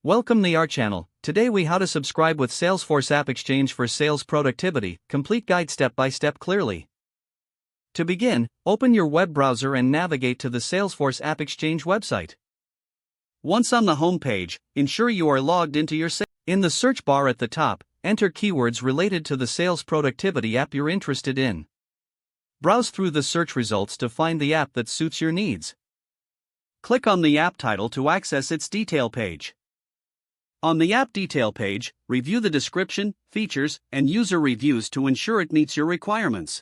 Welcome to our channel. Today we how to subscribe with Salesforce AppExchange for sales productivity, complete guide step by step clearly. To begin, open your web browser and navigate to the Salesforce AppExchange website. Once on the home page, ensure you are logged into your In the search bar at the top, enter keywords related to the sales productivity app you're interested in. Browse through the search results to find the app that suits your needs. Click on the app title to access its detail page. On the app detail page, review the description, features, and user reviews to ensure it meets your requirements.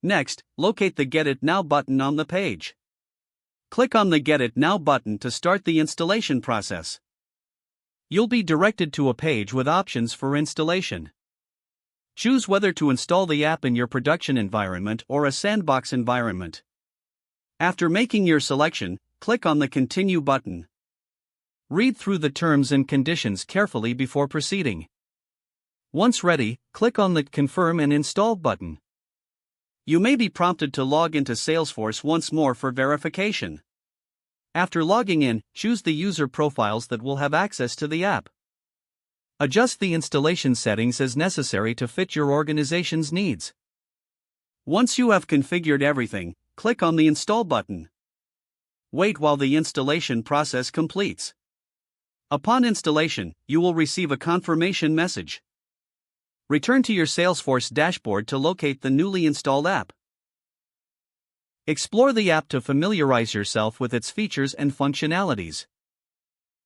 Next, locate the Get It Now button on the page. Click on the Get It Now button to start the installation process. You'll be directed to a page with options for installation. Choose whether to install the app in your production environment or a sandbox environment. After making your selection, click on the Continue button. Read through the terms and conditions carefully before proceeding. Once ready, click on the Confirm and Install button. You may be prompted to log into Salesforce once more for verification. After logging in, choose the user profiles that will have access to the app. Adjust the installation settings as necessary to fit your organization's needs. Once you have configured everything, click on the Install button. Wait while the installation process completes. Upon installation, you will receive a confirmation message. Return to your Salesforce dashboard to locate the newly installed app. Explore the app to familiarize yourself with its features and functionalities.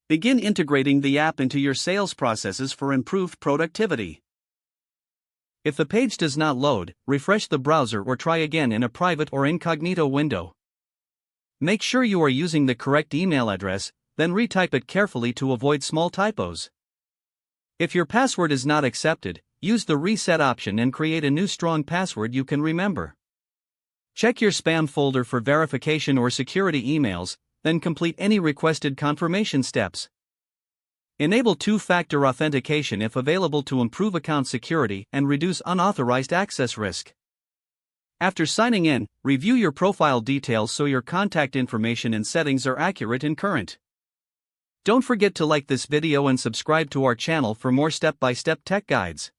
Begin integrating the app into your sales processes for improved productivity. If the page does not load, refresh the browser or try again in a private or incognito window. Make sure you are using the correct email address, then retype it carefully to avoid small typos. If your password is not accepted, use the reset option and create a new strong password you can remember. Check your spam folder for verification or security emails, then complete any requested confirmation steps. Enable two-factor authentication if available to improve account security and reduce unauthorized access risk. After signing in, review your profile details so your contact information and settings are accurate and current. Don't forget to like this video and subscribe to our channel for more step-by-step tech guides.